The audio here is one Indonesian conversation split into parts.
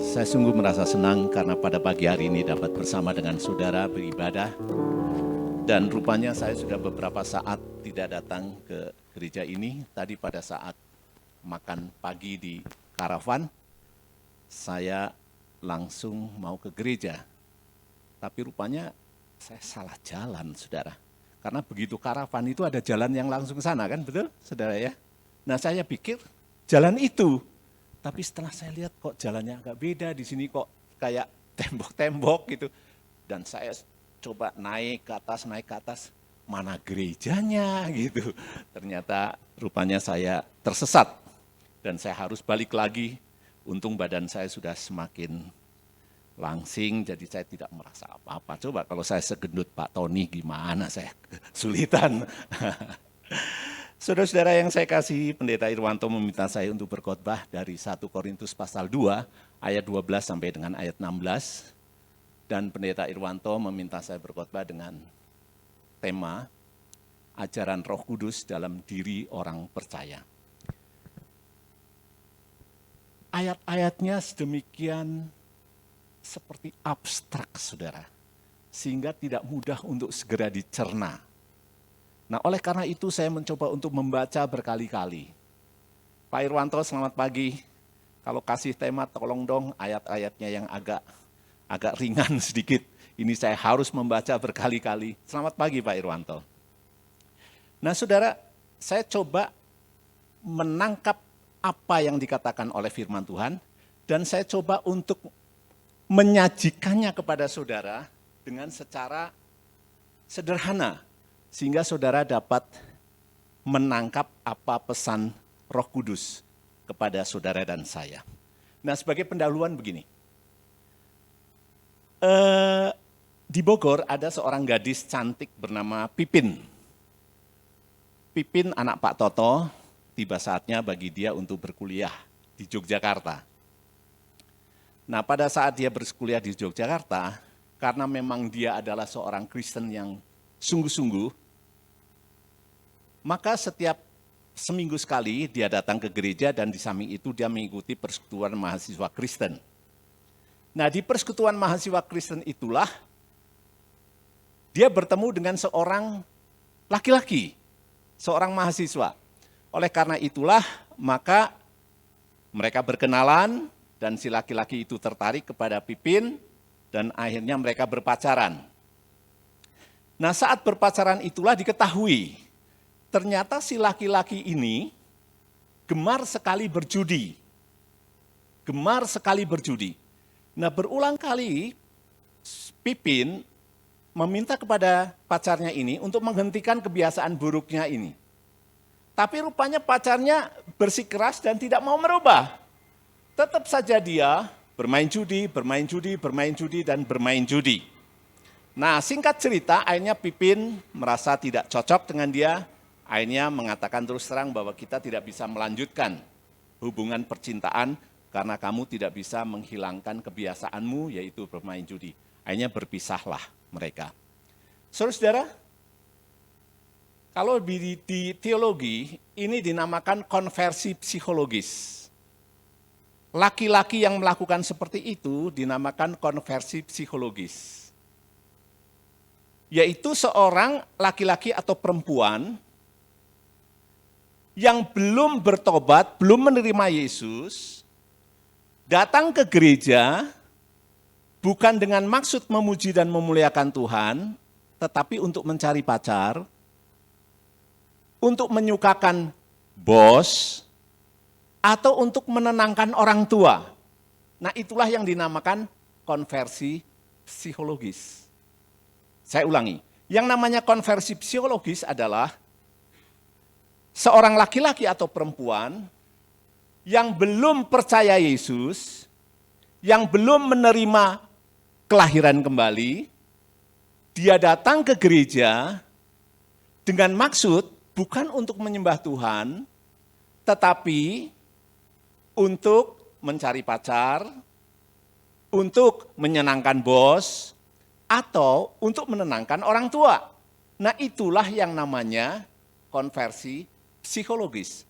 Saya sungguh merasa senang karena pada pagi hari ini dapat bersama dengan saudara beribadah. Dan rupanya saya sudah beberapa saat tidak datang ke gereja ini. Tadi pada saat makan pagi di karavan, saya langsung mau ke gereja. Tapi rupanya saya salah jalan, saudara. Karena begitu karavan itu ada jalan yang langsung ke sana, kan betul, saudara ya? Nah saya pikir jalan itu. Tapi setelah saya lihat kok jalannya agak beda, di sini kok kayak tembok-tembok gitu. Dan saya coba naik ke atas, mana gerejanya gitu. Ternyata rupanya saya tersesat dan saya harus balik lagi. Untung badan saya sudah semakin langsing, jadi saya tidak merasa apa-apa. Coba kalau saya segendut Pak Tony gimana saya kesulitan. Saudara-saudara yang saya kasih, Pendeta Irwanto meminta saya untuk berkhotbah dari 1 Korintus pasal 2, ayat 12 sampai dengan ayat 16. Dan Pendeta Irwanto meminta saya berkhotbah dengan tema ajaran Roh Kudus dalam diri orang percaya. Ayat-ayatnya sedemikian seperti abstrak, saudara, sehingga tidak mudah untuk segera dicerna. Nah, oleh karena itu saya mencoba untuk membaca berkali-kali. Pak Irwanto, selamat pagi. Kalau kasih tema, tolong dong ayat-ayatnya yang agak ringan sedikit. Ini saya harus membaca berkali-kali. Selamat pagi Pak Irwanto. Nah, saudara, saya coba menangkap apa yang dikatakan oleh firman Tuhan, dan saya coba untuk menyajikannya kepada saudara dengan secara sederhana, sehingga saudara dapat menangkap apa pesan Roh Kudus kepada saudara dan saya. Nah, sebagai pendahuluan begini. Di Bogor ada seorang gadis cantik bernama Pipin. Pipin anak Pak Toto, tiba saatnya bagi dia untuk berkuliah di Yogyakarta. Nah, pada saat dia berkuliah di Yogyakarta, karena memang dia adalah seorang Kristen yang sungguh-sungguh, maka setiap seminggu sekali dia datang ke gereja dan di samping itu dia mengikuti persekutuan mahasiswa Kristen. Nah, di persekutuan mahasiswa Kristen itulah dia bertemu dengan seorang laki-laki, seorang mahasiswa. Oleh karena itulah maka mereka berkenalan dan si laki-laki itu tertarik kepada Pipin dan akhirnya mereka berpacaran. Nah, saat berpacaran itulah diketahui ternyata si laki-laki ini gemar sekali berjudi. Gemar sekali berjudi. Nah, berulang kali Pipin meminta kepada pacarnya ini untuk menghentikan kebiasaan buruknya ini. Tapi rupanya pacarnya bersikeras dan tidak mau merubah. Tetap saja dia bermain judi, dan bermain judi. Nah, singkat cerita, akhirnya Pipin merasa tidak cocok dengan dia. Akhirnya mengatakan terus terang bahwa kita tidak bisa melanjutkan hubungan percintaan karena kamu tidak bisa menghilangkan kebiasaanmu, yaitu bermain judi. Akhirnya berpisahlah mereka. Saudara-saudara, kalau di teologi ini dinamakan konversi psikologis. Laki-laki yang melakukan seperti itu dinamakan konversi psikologis. Yaitu seorang laki-laki atau perempuan yang belum bertobat, belum menerima Yesus, datang ke gereja bukan dengan maksud memuji dan memuliakan Tuhan, tetapi untuk mencari pacar, untuk menyukakan bos, atau untuk menenangkan orang tua. Nah, itulah yang dinamakan konversi psikologis. Saya ulangi, yang namanya konversi psikologis adalah seorang laki-laki atau perempuan yang belum percaya Yesus, yang belum menerima kelahiran kembali, dia datang ke gereja dengan maksud bukan untuk menyembah Tuhan, tetapi untuk mencari pacar, untuk menyenangkan bos, atau untuk menenangkan orang tua. Nah, itulah yang namanya konversi psikologis.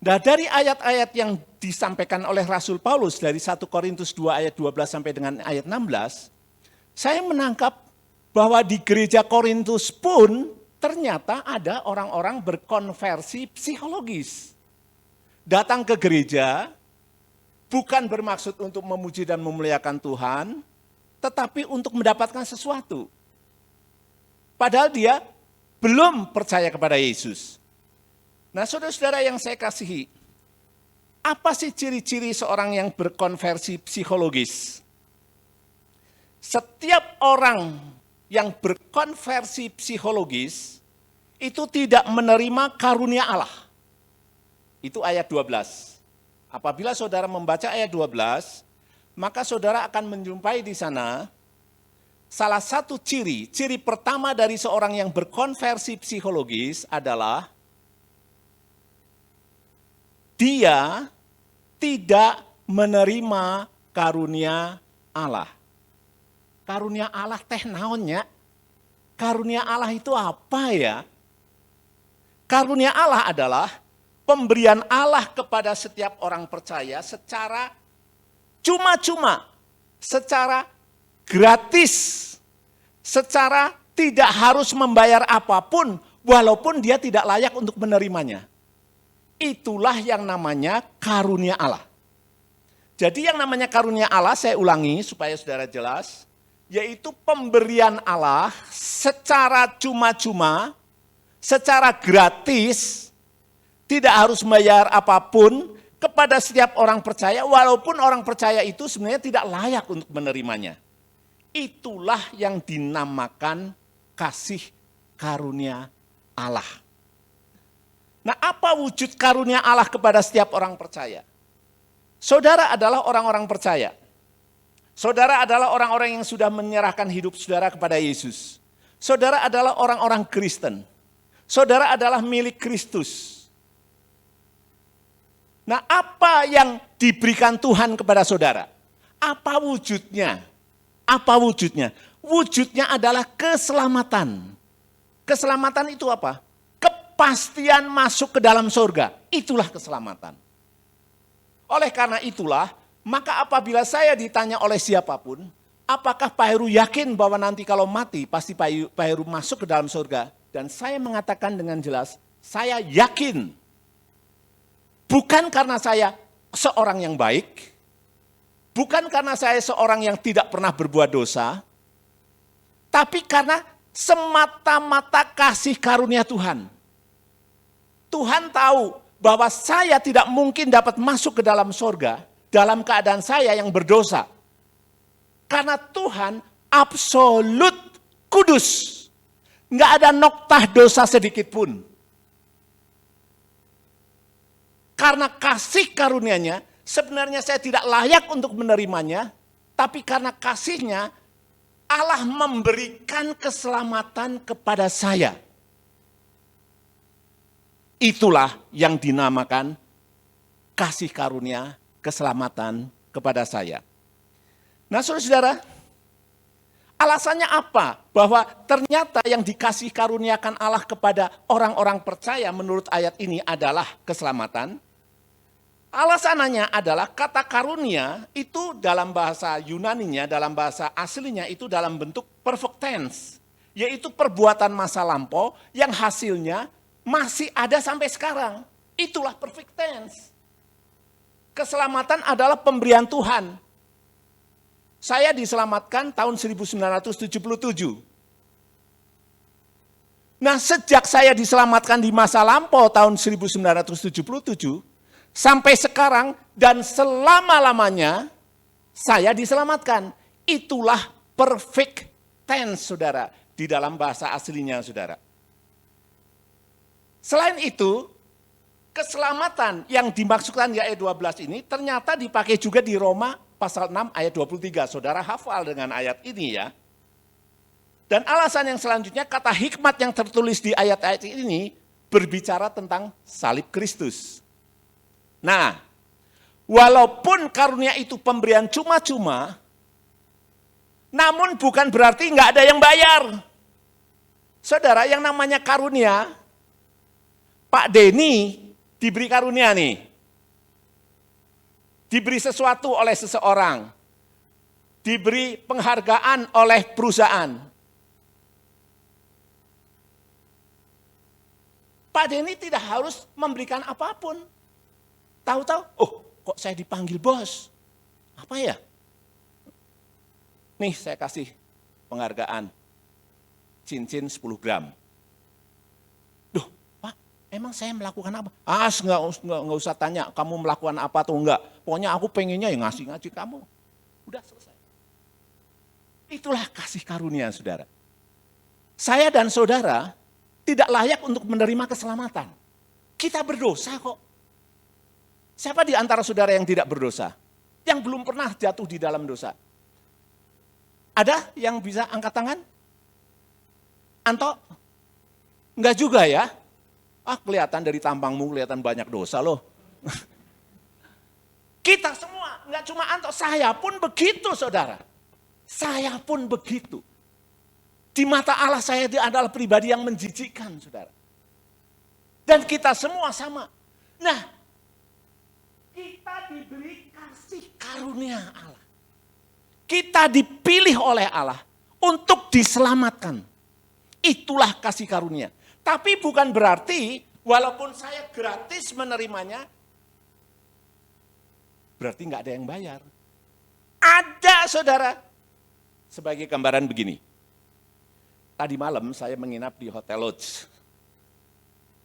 Nah, dari ayat-ayat yang disampaikan oleh Rasul Paulus dari 1 Korintus 2 ayat 12 sampai dengan ayat 16, saya menangkap bahwa di gereja Korintus pun ternyata ada orang-orang berkonversi psikologis. Datang ke gereja bukan bermaksud untuk memuji dan memuliakan Tuhan, tetapi untuk mendapatkan sesuatu. Padahal dia belum percaya kepada Yesus. Nah, saudara-saudara yang saya kasihi, apa sih ciri-ciri seorang yang berkonversi psikologis? Setiap orang yang berkonversi psikologis itu tidak menerima karunia Allah. Itu ayat 12. Apabila saudara membaca ayat 12, maka saudara akan menjumpai di sana salah satu ciri pertama dari seorang yang berkonversi psikologis adalah dia tidak menerima karunia Allah. Karunia Allah teh naonnya? Karunia Allah itu apa ya? Karunia Allah adalah pemberian Allah kepada setiap orang percaya secara cuma-cuma, secara gratis, secara tidak harus membayar apapun, walaupun dia tidak layak untuk menerimanya. Itulah yang namanya karunia Allah. Jadi yang namanya karunia Allah, saya ulangi supaya saudara jelas, yaitu pemberian Allah secara cuma-cuma, secara gratis, tidak harus membayar apapun kepada setiap orang percaya, walaupun orang percaya itu sebenarnya tidak layak untuk menerimanya. Itulah yang dinamakan kasih karunia Allah. Nah, apa wujud karunia Allah kepada setiap orang percaya? Saudara adalah orang-orang percaya. Saudara adalah orang-orang yang sudah menyerahkan hidup saudara kepada Yesus. Saudara adalah orang-orang Kristen. Saudara adalah milik Kristus. Nah, apa yang diberikan Tuhan kepada saudara? Apa wujudnya? Apa wujudnya? Wujudnya adalah keselamatan. Keselamatan itu apa? Kepastian masuk ke dalam surga. Itulah keselamatan. Oleh karena itulah, maka apabila saya ditanya oleh siapapun, apakah Pak Heru yakin bahwa nanti kalau mati pasti Pak Heru masuk ke dalam surga? Dan saya mengatakan dengan jelas, saya yakin. Bukan karena saya seorang yang baik, bukan karena saya seorang yang tidak pernah berbuat dosa, tapi karena semata-mata kasih karunia Tuhan. Tuhan tahu bahwa saya tidak mungkin dapat masuk ke dalam surga dalam keadaan saya yang berdosa. Karena Tuhan absolut kudus. Enggak ada noktah dosa sedikit pun. Karena kasih karunia-Nya, sebenarnya saya tidak layak untuk menerimanya, tapi karena kasih-Nya, Allah memberikan keselamatan kepada saya. Itulah yang dinamakan kasih karunia keselamatan kepada saya. Nah, saudara-saudara, alasannya apa? Bahwa ternyata yang dikasih karuniakan Allah kepada orang-orang percaya menurut ayat ini adalah keselamatan. Alasannya adalah kata karunia itu dalam bahasa Yunaninya, dalam bahasa aslinya itu dalam bentuk perfect tense. Yaitu perbuatan masa lampau yang hasilnya masih ada sampai sekarang. Itulah perfect tense. Keselamatan adalah pemberian Tuhan. Saya diselamatkan tahun 1977. Nah, sejak saya diselamatkan di masa lampau tahun 1977, sampai sekarang dan selama-lamanya saya diselamatkan. Itulah perfect tense, saudara, di dalam bahasa aslinya, saudara. Selain itu, keselamatan yang dimaksudkan di ayat 12 ini ternyata dipakai juga di Roma pasal 6 ayat 23. Saudara hafal dengan ayat ini ya. Dan alasan yang selanjutnya, kata hikmat yang tertulis di ayat-ayat ini berbicara tentang salib Kristus. Nah, walaupun karunia itu pemberian cuma-cuma, namun bukan berarti nggak ada yang bayar. Saudara, yang namanya karunia, Pak Denny diberi karunia nih. Diberi sesuatu oleh seseorang. Diberi penghargaan oleh perusahaan. Pak Denny tidak harus memberikan apapun. Tahu-tahu, kok saya dipanggil bos? Apa ya? Nih saya kasih penghargaan. Cincin 10 gram. Duh, Pak, emang saya melakukan apa? Nggak usah tanya kamu melakukan apa atau enggak. Pokoknya aku pengennya ya ngasih kamu. Udah selesai. Itulah kasih karunia, saudara. Saya dan saudara tidak layak untuk menerima keselamatan. Kita berdosa kok. Siapa di antara saudara yang tidak berdosa? Yang belum pernah jatuh di dalam dosa? Ada yang bisa angkat tangan? Anto? Enggak juga ya? Kelihatan dari tampangmu, kelihatan banyak dosa loh. Kita semua, enggak cuma Anto, saya pun begitu saudara. Saya pun begitu. Di mata Allah saya adalah pribadi yang menjijikkan saudara. Dan kita semua sama. Nah, kita diberi kasih karunia Allah. Kita dipilih oleh Allah untuk diselamatkan. Itulah kasih karunia. Tapi bukan berarti walaupun saya gratis menerimanya, berarti nggak ada yang bayar. Ada saudara. Sebagai gambaran begini. Tadi malam saya menginap di Hotel Lodge.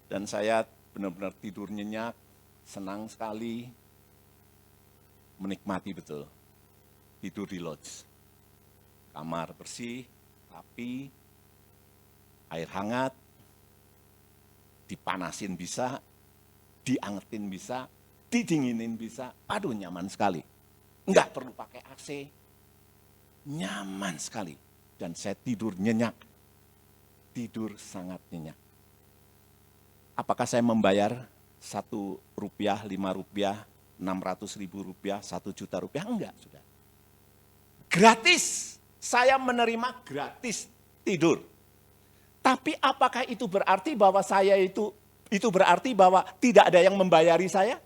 Dan saya benar-benar tidur nyenyak, senang sekali, menikmati betul. Tidur di lodge. Kamar bersih, rapi, air hangat, dipanasin bisa, diangetin bisa, didinginin bisa. Aduh nyaman sekali. Enggak perlu pakai AC. Nyaman sekali. Dan saya tidur nyenyak. Tidur sangat nyenyak. Apakah saya membayar Rp1, Rp5, Rp600.000, Rp1.000.000? Enggak, sudah. Gratis. Saya menerima gratis tidur. Tapi apakah itu berarti bahwa saya itu berarti bahwa tidak ada yang membayari saya?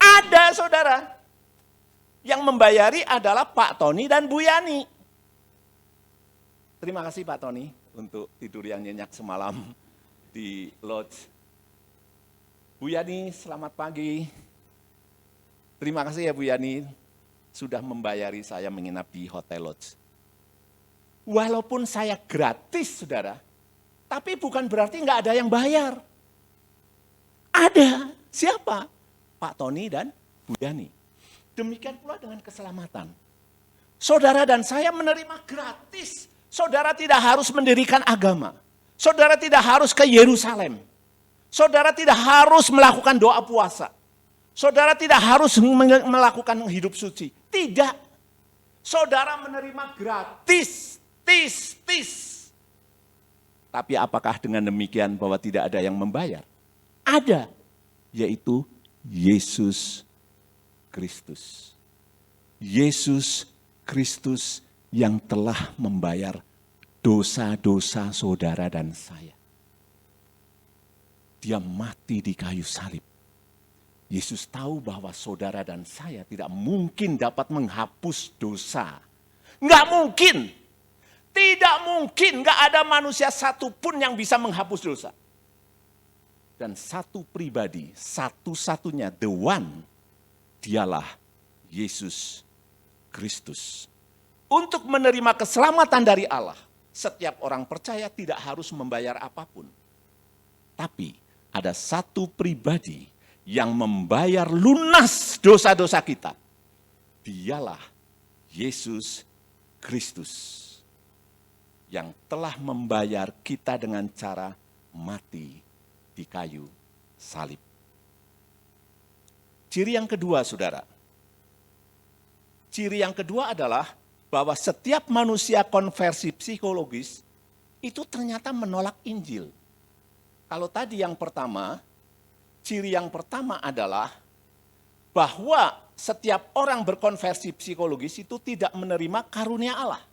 Ada, saudara. Yang membayari adalah Pak Tony dan Bu Yani. Terima kasih Pak Tony untuk tidur yang nyenyak semalam di lodge. Bu Yani, selamat pagi. Terima kasih ya Bu Yani, sudah membayari saya menginap di Hotel Lodge. Walaupun saya gratis, saudara, tapi bukan berarti nggak ada yang bayar. Ada. Siapa? Pak Tony dan Bu Yani. Demikian pula dengan keselamatan. Saudara dan saya menerima gratis. Saudara tidak harus mendirikan agama. Saudara tidak harus ke Yerusalem. Saudara tidak harus melakukan doa puasa. Saudara tidak harus melakukan hidup suci. Tidak. Saudara menerima gratis. Tapi apakah dengan demikian bahwa tidak ada yang membayar? Ada. Yaitu Yesus Kristus. Yesus Kristus yang telah membayar dosa-dosa saudara dan saya. Dia mati di kayu salib. Yesus tahu bahwa saudara dan saya tidak mungkin dapat menghapus dosa. Enggak mungkin. Tidak mungkin, enggak ada manusia satupun yang bisa menghapus dosa. Dan satu pribadi, satu-satunya, the one, dialah Yesus Kristus. Untuk menerima keselamatan dari Allah, setiap orang percaya tidak harus membayar apapun. Tapi ada satu pribadi yang membayar lunas dosa-dosa kita. Dialah Yesus Kristus. Yang telah membayar kita dengan cara mati di kayu salib. Ciri yang kedua, saudara. Ciri yang kedua adalah bahwa setiap manusia konversi psikologis itu ternyata menolak Injil. Kalau tadi yang pertama, ciri yang pertama adalah bahwa setiap orang berkonversi psikologis itu tidak menerima karunia Allah.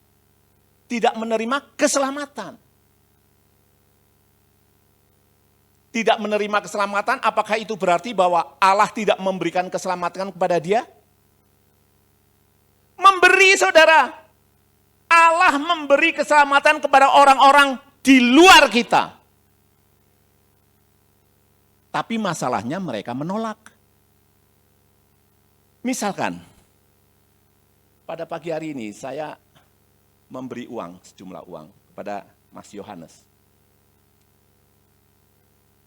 Tidak menerima keselamatan. tidak menerima keselamatan, apakah itu berarti bahwa Allah tidak memberikan keselamatan kepada dia? Memberi, saudara. Allah memberi keselamatan kepada orang-orang di luar kita. Tapi masalahnya mereka menolak. Misalkan, pada pagi hari ini saya memberi sejumlah uang kepada Mas Yohanes.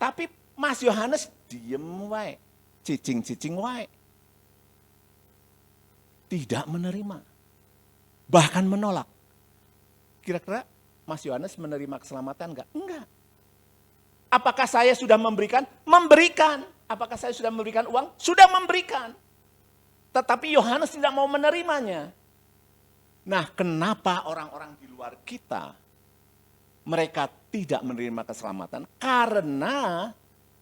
Tapi Mas Yohanes diem wae, cicing-cicing wae. Tidak menerima, bahkan menolak. Kira-kira Mas Yohanes menerima keselamatan enggak? Enggak. Apakah saya sudah memberikan? Memberikan. Apakah saya sudah memberikan uang? Sudah memberikan. Tetapi Yohanes tidak mau menerimanya. Nah, kenapa orang-orang di luar kita, mereka tidak menerima keselamatan? Karena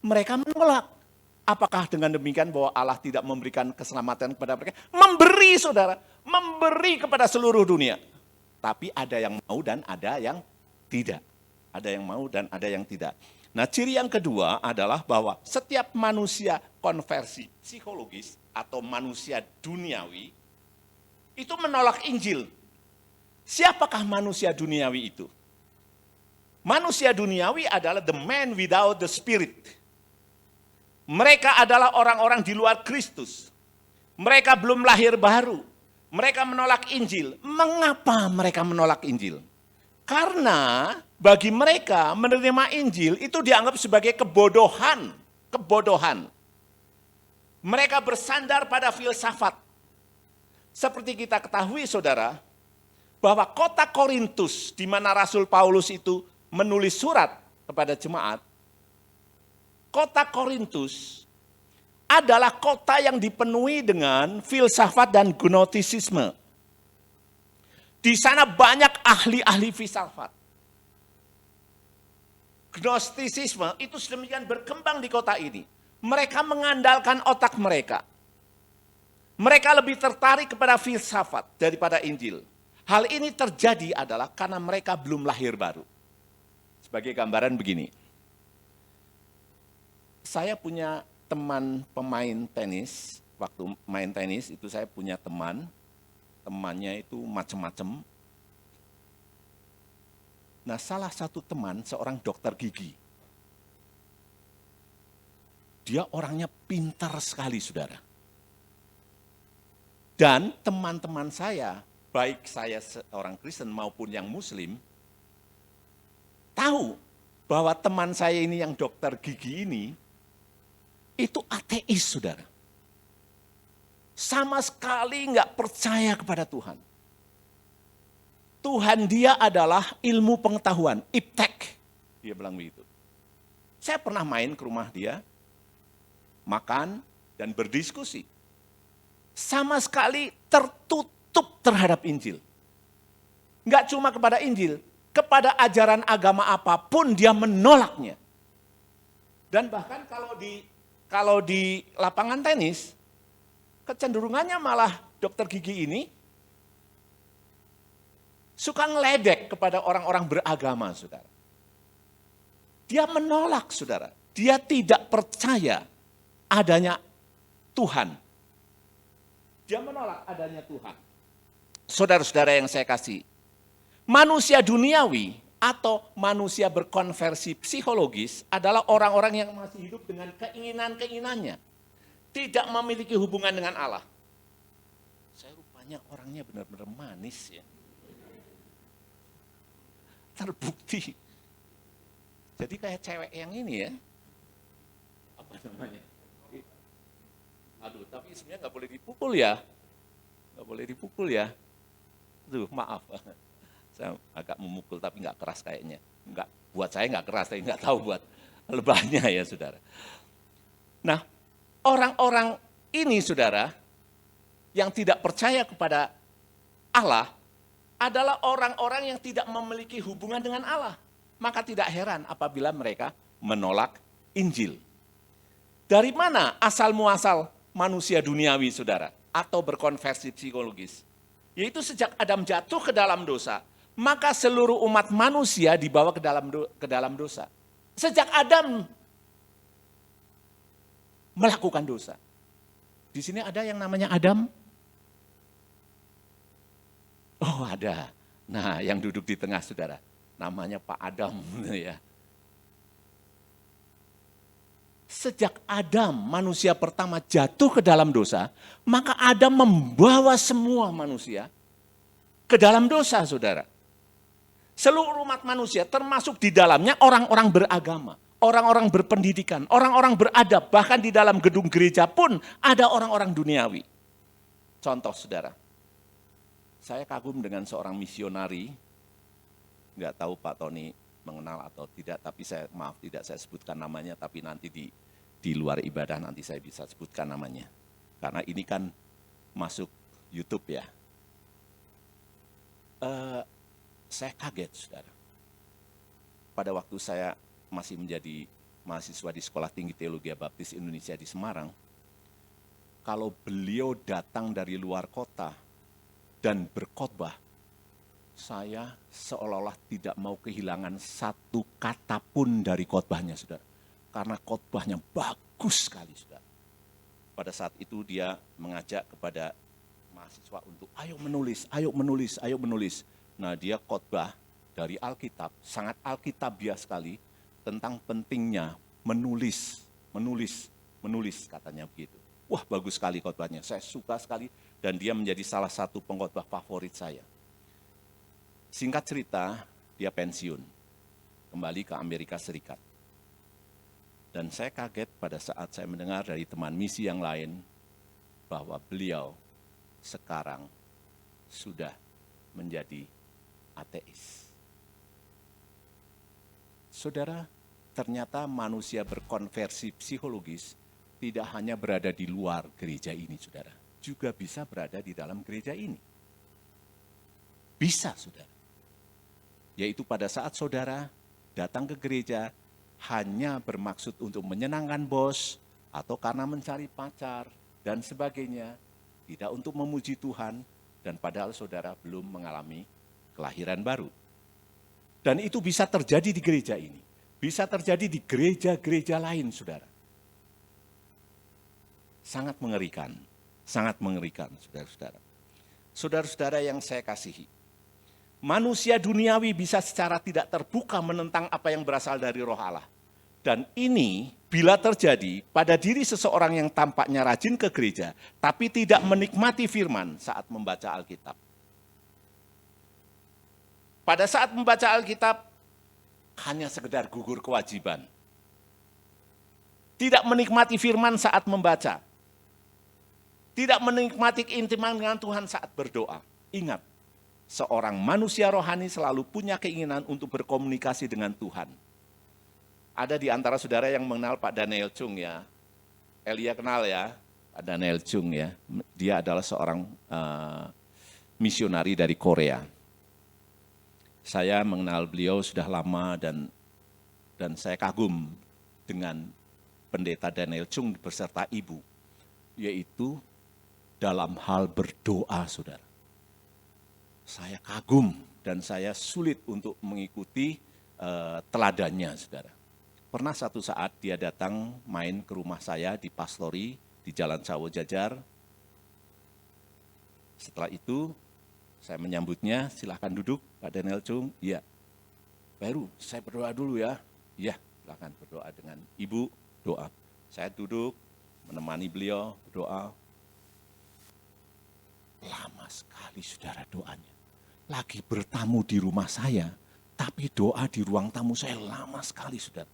mereka menolak. Apakah dengan demikian bahwa Allah tidak memberikan keselamatan kepada mereka? Memberi, saudara. Memberi kepada seluruh dunia. Tapi ada yang mau dan ada yang tidak. Ada yang mau dan ada yang tidak. Nah, ciri yang kedua adalah bahwa setiap manusia konversi psikologis atau manusia duniawi itu menolak Injil. Siapakah manusia duniawi itu? Manusia duniawi adalah the man without the spirit. Mereka adalah orang-orang di luar Kristus. Mereka belum lahir baru. Mereka menolak Injil. Mengapa mereka menolak Injil? Karena bagi mereka menerima Injil itu dianggap sebagai kebodohan. Kebodohan. Mereka bersandar pada filsafat. Seperti kita ketahui, saudara, bahwa kota Korintus di mana Rasul Paulus itu menulis surat kepada jemaat, kota Korintus adalah kota yang dipenuhi dengan filsafat dan gnostisisme. Di sana banyak ahli-ahli filsafat. Gnostisisme itu sedemikian berkembang di kota ini. Mereka mengandalkan otak mereka. Mereka lebih tertarik kepada filsafat daripada Injil. Hal ini terjadi adalah karena mereka belum lahir baru. Sebagai gambaran begini. Saya punya teman pemain tenis. Waktu main tenis itu saya punya teman. Temannya itu macam-macam. Nah, salah satu teman seorang dokter gigi. Dia orangnya pintar sekali, saudara. Dan teman-teman saya, baik saya seorang Kristen maupun yang Muslim, tahu bahwa teman saya ini yang dokter gigi ini, itu ateis, saudara. Sama sekali nggak percaya kepada Tuhan. Tuhan dia adalah ilmu pengetahuan, iptek. Dia bilang begitu. Saya pernah main ke rumah dia, makan dan berdiskusi. Sama sekali tertutup terhadap Injil. Enggak cuma kepada Injil, kepada ajaran agama apapun dia menolaknya. Dan bahkan kalau di lapangan tenis, kecenderungannya malah dokter gigi ini suka ngeledek kepada orang-orang beragama, saudara. Dia menolak, saudara. Dia tidak percaya adanya Tuhan. Dia menolak adanya Tuhan. Saudara-saudara yang saya kasih, manusia duniawi atau manusia berkonversi psikologis adalah orang-orang yang masih hidup dengan keinginan-keinginannya. Tidak memiliki hubungan dengan Allah. Saya rupanya orangnya benar-benar manis ya. Terbukti. Jadi kayak cewek yang ini ya. Apa namanya? Aduh, tapi sebenarnya nggak boleh dipukul ya. Nggak boleh dipukul ya. Aduh, maaf. Saya agak memukul tapi nggak keras kayaknya. Nggak, buat saya nggak keras, tapi nggak tahu buat lebahnya ya saudara. Nah, orang-orang ini saudara, yang tidak percaya kepada Allah, adalah orang-orang yang tidak memiliki hubungan dengan Allah. Maka tidak heran apabila mereka menolak Injil. Dari mana asal muasal manusia duniawi saudara? Atau berkonversi psikologis? Yaitu sejak Adam jatuh ke dalam dosa, maka seluruh umat manusia dibawa ke dalam dosa. Sejak Adam melakukan dosa. Di sini ada yang namanya Adam? Oh ada. Nah yang duduk di tengah saudara, namanya Pak Adam. Ya. Sejak Adam, manusia pertama jatuh ke dalam dosa, maka Adam membawa semua manusia ke dalam dosa saudara. Seluruh umat manusia termasuk di dalamnya orang-orang beragama, orang-orang berpendidikan, orang-orang beradab, bahkan di dalam gedung gereja pun ada orang-orang duniawi. Contoh saudara, saya kagum dengan seorang misionari, nggak tahu Pak Tony mengenal atau tidak, tapi maaf tidak saya sebutkan namanya, tapi nanti di luar ibadah nanti saya bisa sebutkan namanya. Karena ini kan masuk YouTube ya. Saya kaget saudara. Pada waktu saya masih menjadi mahasiswa di Sekolah Tinggi Teologi Baptis Indonesia di Semarang, kalau beliau datang dari luar kota dan berkhotbah, saya seolah-olah tidak mau kehilangan satu kata pun dari khotbahnya, saudara. Karena khotbahnya bagus sekali, saudara. Pada saat itu dia mengajak kepada mahasiswa untuk ayo menulis, ayo menulis, ayo menulis. Nah dia khotbah dari Alkitab, sangat Alkitabiah sekali, tentang pentingnya menulis katanya begitu. Wah bagus sekali khotbahnya, saya suka sekali dan dia menjadi salah satu pengkhotbah favorit saya. Singkat cerita, dia pensiun, kembali ke Amerika Serikat. Dan saya kaget pada saat saya mendengar dari teman misi yang lain, bahwa beliau sekarang sudah menjadi ateis. Saudara, ternyata manusia berkonversi psikologis tidak hanya berada di luar gereja ini, saudara. Juga bisa berada di dalam gereja ini. Bisa, saudara. Yaitu pada saat saudara datang ke gereja hanya bermaksud untuk menyenangkan bos, atau karena mencari pacar, dan sebagainya. Tidak untuk memuji Tuhan, dan padahal saudara belum mengalami kelahiran baru. Dan itu bisa terjadi di gereja ini. Bisa terjadi di gereja-gereja lain, saudara. Sangat mengerikan, saudara-saudara. Saudara-saudara yang saya kasihi, manusia duniawi bisa secara tidak terbuka menentang apa yang berasal dari Roh Allah. Dan ini bila terjadi pada diri seseorang yang tampaknya rajin ke gereja, tapi tidak menikmati firman saat membaca Alkitab. Pada saat membaca Alkitab, hanya sekedar gugur kewajiban. Tidak menikmati firman saat membaca. Tidak menikmati keintiman dengan Tuhan saat berdoa. Ingat, seorang manusia rohani selalu punya keinginan untuk berkomunikasi dengan Tuhan. Ada di antara saudara yang mengenal Pak Daniel Chung ya. Elia kenal ya, Pak Daniel Chung ya. Dia adalah seorang misionari dari Korea. Saya mengenal beliau sudah lama dan saya kagum dengan pendeta Daniel Chung beserta ibu. Yaitu dalam hal berdoa, saudara. Saya kagum dan saya sulit untuk mengikuti teladannya, saudara. Pernah satu saat dia datang main ke rumah saya di Pastori, di Jalan Sawo Jajar. Setelah itu, saya menyambutnya, silahkan duduk Pak Daniel Chung. Iya, baru saya berdoa dulu ya. Iya, silahkan berdoa dengan ibu, doa. Saya duduk, menemani beliau berdoa. Lama sekali saudara doanya. Lagi bertamu di rumah saya, tapi doa di ruang tamu saya lama sekali saudara.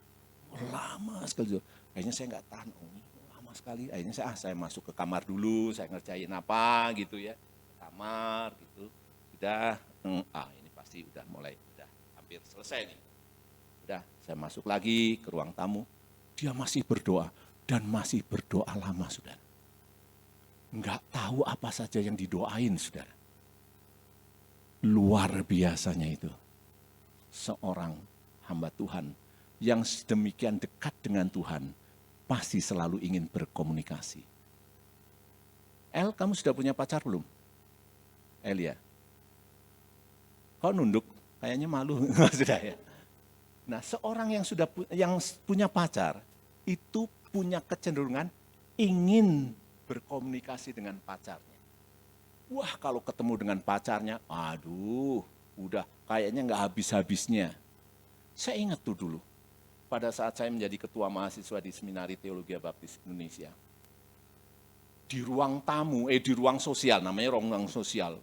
Lama sekali. Akhirnya saya nggak tahan, lama sekali. Akhirnya saya masuk ke kamar dulu, saya ngerjain apa gitu ya. Kamar gitu. Sudah, ini pasti udah hampir selesai nih. Udah, saya masuk lagi ke ruang tamu. Dia masih berdoa dan masih berdoa lama saudara. Enggak tahu apa saja yang didoain, saudara. Luar biasanya itu. Seorang hamba Tuhan yang sedemikian dekat dengan Tuhan, pasti selalu ingin berkomunikasi. El, kamu sudah punya pacar belum? Elia. Kau nunduk, kayaknya malu. Sudah ya. Nah, seorang yang punya pacar, itu punya kecenderungan ingin berkomunikasi dengan pacarnya. Wah, kalau ketemu dengan pacarnya, aduh, udah kayaknya nggak habis-habisnya. Saya ingat tuh dulu, pada saat saya menjadi ketua mahasiswa di Seminari Teologi Baptis Indonesia. Di ruang tamu, di ruang sosial, namanya ruang sosial.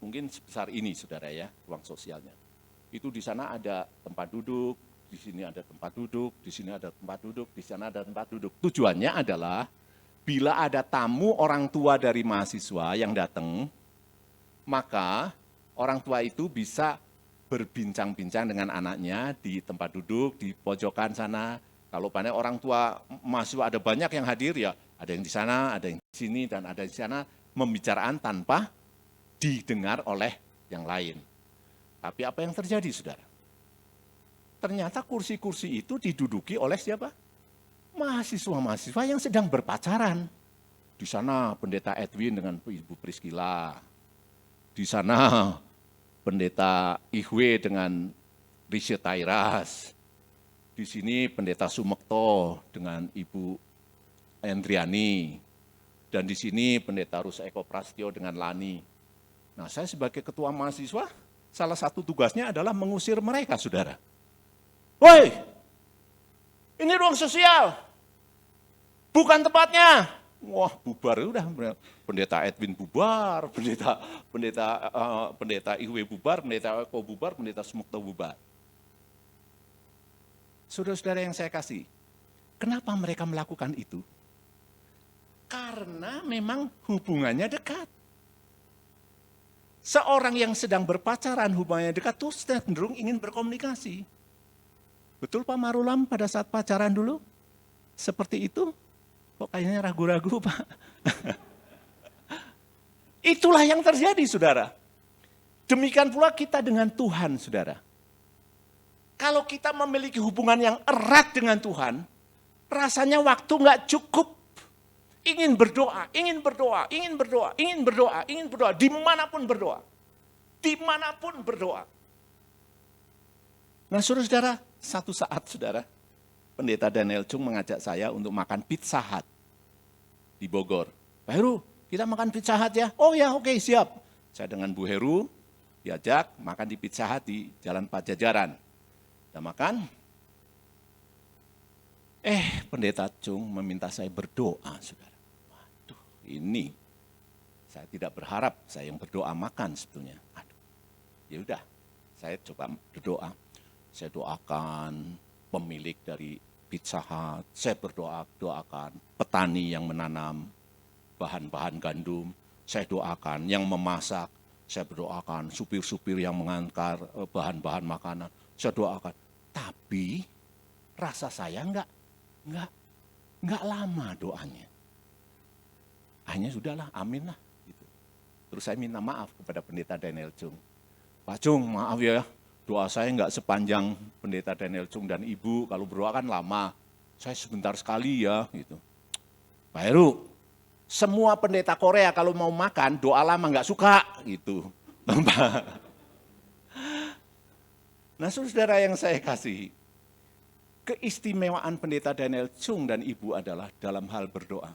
Mungkin sebesar ini, saudara ya, ruang sosialnya. Itu di sana ada tempat duduk, di sini ada tempat duduk, di sini ada tempat duduk, di sana ada tempat duduk. Tujuannya adalah, bila ada tamu orang tua dari mahasiswa yang datang, maka orang tua itu bisa berbincang-bincang dengan anaknya di tempat duduk, di pojokan sana. Kalau pada orang tua mahasiswa ada banyak yang hadir, ya ada yang di sana, ada yang di sini, dan ada di sana, membicarakan tanpa didengar oleh yang lain. Tapi apa yang terjadi, saudara? Ternyata kursi-kursi itu diduduki oleh siapa? Mahasiswa-mahasiswa yang sedang berpacaran. Di sana pendeta Edwin dengan Ibu Priscilla. Di sana pendeta Ihwe dengan Risha Tairas. Di sini pendeta Sumekto dengan Ibu Endriani. Dan di sini pendeta Rus Eko Prastyo dengan Lani. Nah, saya sebagai ketua mahasiswa, salah satu tugasnya adalah mengusir mereka, saudara. Woi, ini ruang sosial, bukan tempatnya. Wah, bubar udah. Pendeta Edwin bubar, pendeta Iwe bubar, pendeta Eko bubar, pendeta Sumekto bubar. Saudara-saudara yang saya kasih, kenapa mereka melakukan itu? Karena memang hubungannya dekat. Seorang yang sedang berpacaran hubungannya dekat itu cenderung ingin berkomunikasi. Betul Pak Marulam pada saat pacaran dulu? Seperti itu? Kok kayaknya ragu-ragu Pak? Itulah yang terjadi saudara. Demikian pula kita dengan Tuhan saudara. Kalau kita memiliki hubungan yang erat dengan Tuhan, rasanya waktu nggak cukup. Ingin berdoa, ingin berdoa, ingin berdoa, ingin berdoa, ingin berdoa, dimanapun berdoa. Dimanapun berdoa. Nah saudara-saudara, satu saat saudara, Pendeta Daniel Chung mengajak saya untuk makan Pizza Hut di Bogor. Pak Heru, kita makan Pizza Hut ya? Oh ya, oke, siap. Saya dengan Bu Heru diajak makan di Pizza Hut di Jalan Pajajaran. Kita makan. Pendeta Chung meminta saya berdoa, saudara. Waduh, ini saya tidak berharap saya yang berdoa makan sebetulnya. Aduh, ya udah, saya coba berdoa. Saya doakan pemilik dari Pizza Hut, saya doakan petani yang menanam bahan-bahan gandum, saya doakan yang memasak, saya berdoakan supir-supir yang mengantar bahan-bahan makanan, saya doakan. Tapi rasa saya enggak lama doanya. Akhirnya sudahlah, amin lah. Gitu. Terus saya minta maaf kepada Pendeta Daniel Chung. Pak Chung, maaf ya, doa saya enggak sepanjang Pendeta Daniel Chung dan Ibu, kalau berdoa kan lama. Saya sebentar sekali ya, gitu. Pak Heru, semua pendeta Korea kalau mau makan, doa lama enggak suka, gitu. Nah saudara yang saya kasih, keistimewaan Pendeta Daniel Chung dan Ibu adalah dalam hal berdoa.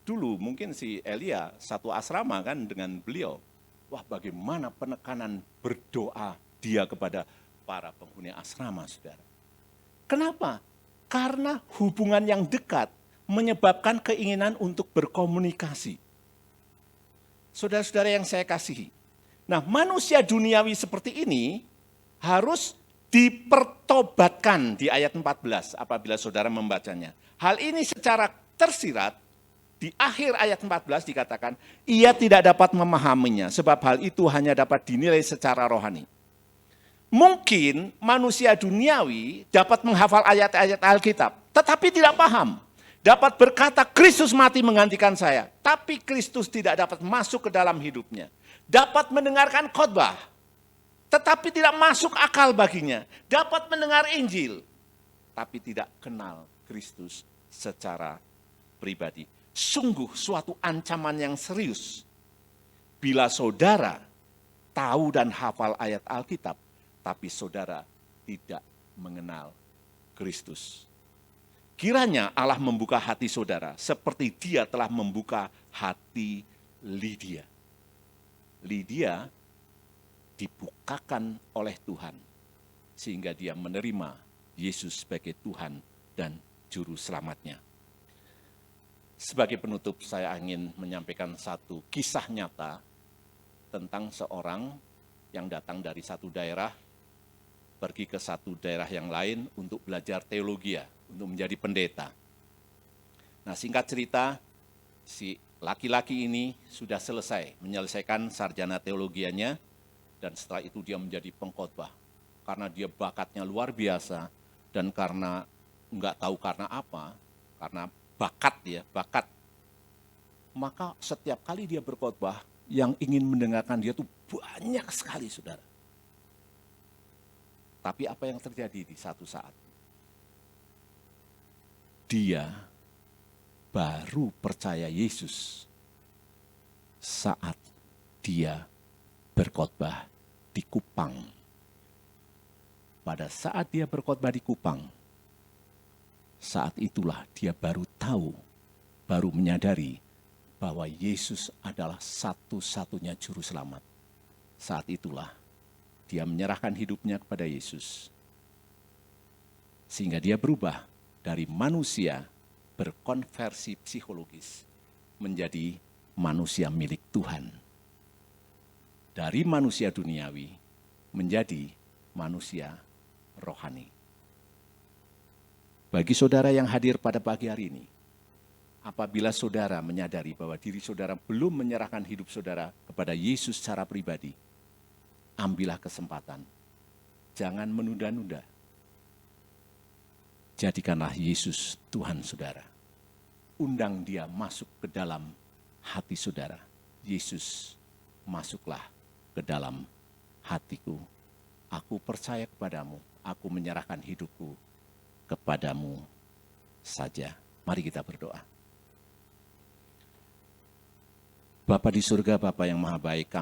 Dulu mungkin si Elia satu asrama kan dengan beliau. Wah bagaimana penekanan berdoa dia kepada para penghuni asrama, saudara. Kenapa? Karena hubungan yang dekat menyebabkan keinginan untuk berkomunikasi. Saudara-saudara yang saya kasihi. Nah manusia duniawi seperti ini harus dipertobatkan di ayat 14 apabila saudara membacanya. Hal ini secara tersirat di akhir ayat 14 dikatakan, ia tidak dapat memahaminya sebab hal itu hanya dapat dinilai secara rohani. Mungkin manusia duniawi dapat menghafal ayat-ayat Alkitab, tetapi tidak paham. Dapat berkata, Kristus mati menggantikan saya, tapi Kristus tidak dapat masuk ke dalam hidupnya. Dapat mendengarkan khotbah, tetapi tidak masuk akal baginya. Dapat mendengar Injil, tapi tidak kenal Kristus secara pribadi. Sungguh suatu ancaman yang serius. Bila saudara tahu dan hafal ayat Alkitab, tapi saudara tidak mengenal Kristus. Kiranya Allah membuka hati saudara seperti Dia telah membuka hati Lydia. Lydia dibukakan oleh Tuhan sehingga dia menerima Yesus sebagai Tuhan dan Juru Selamatnya. Sebagai penutup, saya ingin menyampaikan satu kisah nyata tentang seorang yang datang dari satu daerah, pergi ke satu daerah yang lain untuk belajar teologi, untuk menjadi pendeta. Nah, singkat cerita, si laki-laki ini sudah selesai menyelesaikan sarjana teologianya, dan setelah itu dia menjadi pengkhotbah. Karena dia bakatnya luar biasa, dan karena nggak tahu karena apa, karena bakat. Maka setiap kali dia berkhotbah, yang ingin mendengarkan dia tuh banyak sekali, saudara. Tapi apa yang terjadi di satu saat? Dia baru percaya Yesus saat dia berkhotbah di Kupang. Pada saat dia berkhotbah di Kupang, saat itulah dia baru tahu, baru menyadari bahwa Yesus adalah satu-satunya juru selamat. Saat itulah dia menyerahkan hidupnya kepada Yesus. Sehingga dia berubah dari manusia berkonversi psikologis menjadi manusia milik Tuhan. Dari manusia duniawi menjadi manusia rohani. Bagi saudara yang hadir pada pagi hari ini, apabila saudara menyadari bahwa diri saudara belum menyerahkan hidup saudara kepada Yesus secara pribadi, ambillah kesempatan. Jangan menunda-nunda. Jadikanlah Yesus Tuhan saudara. Undang dia masuk ke dalam hati saudara. Yesus, masuklah ke dalam hatiku. Aku percaya kepadamu, aku menyerahkan hidupku kepadamu saja. Mari kita berdoa. Bapa di surga, Bapa yang maha baik, kami